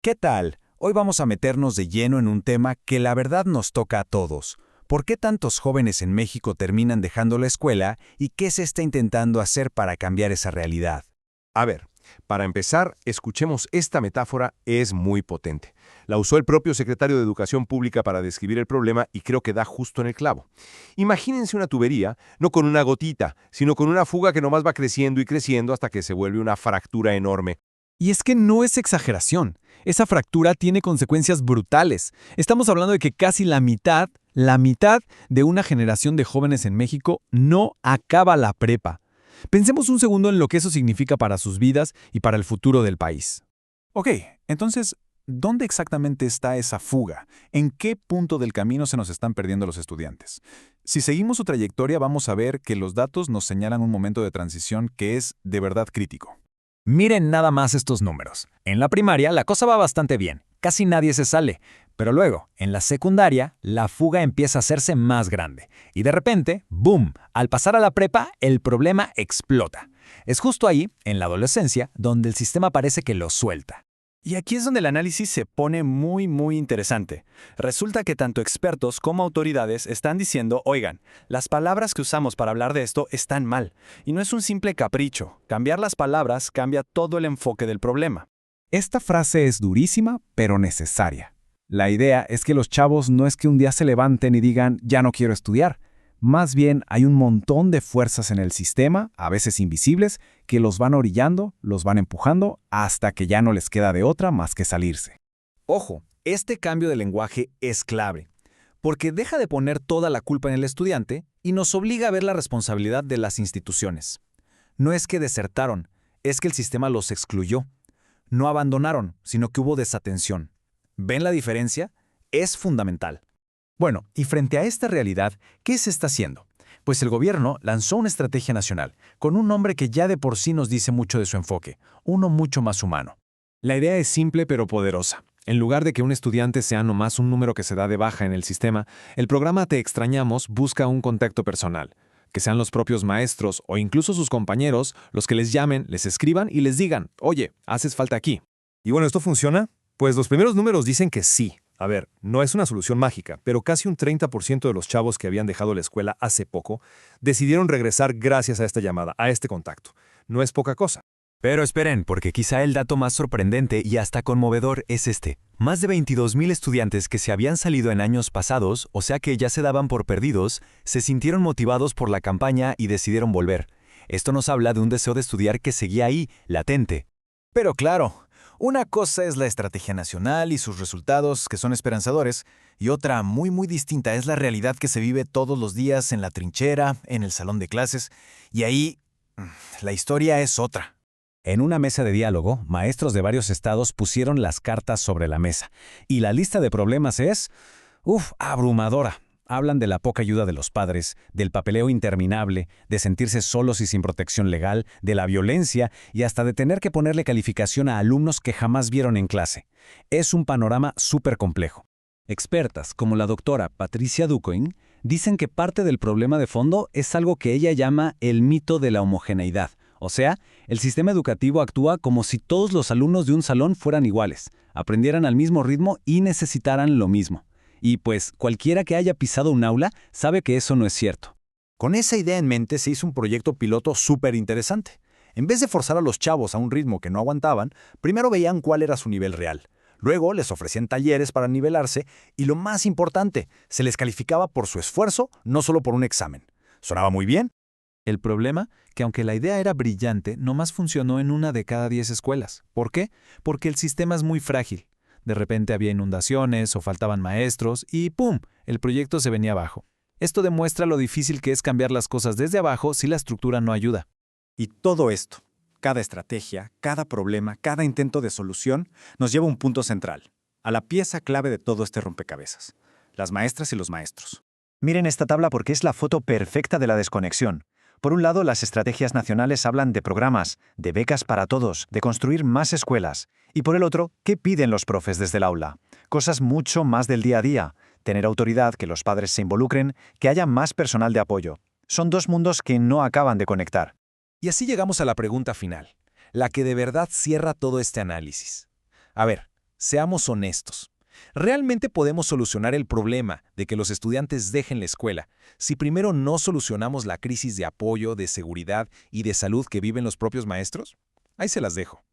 ¿Qué tal? Hoy vamos a meternos de lleno en un tema que la verdad nos toca a todos. ¿Por qué tantos jóvenes en México terminan dejando la escuela y qué se está intentando hacer para cambiar esa realidad? A ver, para empezar, escuchemos esta metáfora, es muy potente. La usó el propio secretario de Educación Pública para describir el problema y creo que da justo en el clavo. Imagínense una tubería, no con una gotita, sino con una fuga que nomás va creciendo y creciendo hasta que se vuelve una fractura enorme. Y es que no es exageración. Esa fractura tiene consecuencias brutales. Estamos hablando de que casi la mitad de una generación de jóvenes en México no acaba la prepa. Pensemos un segundo en lo que eso significa para sus vidas y para el futuro del país. Ok, entonces, ¿dónde exactamente está esa fuga? ¿En qué punto del camino se nos están perdiendo los estudiantes? Si seguimos su trayectoria, vamos a ver que los datos nos señalan un momento de transición que es de verdad crítico. Miren nada más estos números. En la primaria la cosa va bastante bien, casi nadie se sale, pero luego, en la secundaria, la fuga empieza a hacerse más grande. Y de repente, ¡boom!, al pasar a la prepa, el problema explota. Es justo ahí, en la adolescencia, donde el sistema parece que lo suelta. Y aquí es donde el análisis se pone muy interesante. Resulta que tanto expertos como autoridades están diciendo, oigan, las palabras que usamos para hablar de esto están mal. Y no es un simple capricho. Cambiar las palabras cambia todo el enfoque del problema. Esta frase es durísima, pero necesaria. La idea es que los chavos no es que un día se levanten y digan, ya no quiero estudiar. Más bien hay un montón de fuerzas en el sistema, a veces invisibles, que los van orillando, los van empujando, hasta que ya no les queda de otra más que salirse. Ojo, este cambio de lenguaje es clave, porque deja de poner toda la culpa en el estudiante y nos obliga a ver la responsabilidad de las instituciones. No es que desertaron, es que el sistema los excluyó. No abandonaron, sino que hubo desatención. ¿Ven la diferencia? Es fundamental. Bueno, y frente a esta realidad, ¿qué se está haciendo? Pues el gobierno lanzó una estrategia nacional, con un nombre que ya de por sí nos dice mucho de su enfoque, uno mucho más humano. La idea es simple pero poderosa. En lugar de que un estudiante sea nomás un número que se da de baja en el sistema, el programa Te Extrañamos busca un contacto personal. Que sean los propios maestros o incluso sus compañeros los que les llamen, les escriban y les digan, oye, haces falta aquí. Y bueno, ¿esto funciona? Pues los primeros números dicen que sí. A ver, no es una solución mágica, pero casi un 30% de los chavos que habían dejado la escuela hace poco decidieron regresar gracias a esta llamada, a este contacto. No es poca cosa. Pero esperen, porque quizá el dato más sorprendente y hasta conmovedor es este. Más de 22,000 estudiantes que se habían salido en años pasados, o sea que ya se daban por perdidos, se sintieron motivados por la campaña y decidieron volver. Esto nos habla de un deseo de estudiar que seguía ahí, latente. Pero claro, una cosa es la estrategia nacional y sus resultados, que son esperanzadores, y otra muy distinta es la realidad que se vive todos los días en la trinchera, en el salón de clases, y ahí la historia es otra. En una mesa de diálogo, maestros de varios estados pusieron las cartas sobre la mesa, y la lista de problemas es, abrumadora. Hablan de la poca ayuda de los padres, del papeleo interminable, de sentirse solos y sin protección legal, de la violencia y hasta de tener que ponerle calificación a alumnos que jamás vieron en clase. Es un panorama súper complejo. Expertas como la doctora Patricia Ducoin dicen que parte del problema de fondo es algo que ella llama el mito de la homogeneidad. O sea, el sistema educativo actúa como si todos los alumnos de un salón fueran iguales, aprendieran al mismo ritmo y necesitaran lo mismo. Y pues cualquiera que haya pisado un aula sabe que eso no es cierto. Con esa idea en mente se hizo un proyecto piloto súper interesante. En vez de forzar a los chavos a un ritmo que no aguantaban, primero veían cuál era su nivel real. Luego les ofrecían talleres para nivelarse y lo más importante, se les calificaba por su esfuerzo, no solo por un examen. ¿Sonaba muy bien? El problema, que aunque la idea era brillante, nomás funcionó en 1 de cada 10 escuelas. ¿Por qué? Porque el sistema es muy frágil. De repente había inundaciones o faltaban maestros y ¡pum!, el proyecto se venía abajo. Esto demuestra lo difícil que es cambiar las cosas desde abajo si la estructura no ayuda. Y todo esto, cada estrategia, cada problema, cada intento de solución, nos lleva a un punto central, a la pieza clave de todo este rompecabezas, las maestras y los maestros. Miren esta tabla porque es la foto perfecta de la desconexión. Por un lado, las estrategias nacionales hablan de programas, de becas para todos, de construir más escuelas. Y por el otro, ¿qué piden los profes desde el aula? Cosas mucho más del día a día. Tener autoridad, que los padres se involucren, que haya más personal de apoyo. Son dos mundos que no acaban de conectar. Y así llegamos a la pregunta final, la que de verdad cierra todo este análisis. A ver, Seamos honestos. ¿Realmente podemos solucionar el problema de que los estudiantes dejen la escuela si primero no solucionamos la crisis de apoyo, de seguridad y de salud que viven los propios maestros? Ahí se las dejo.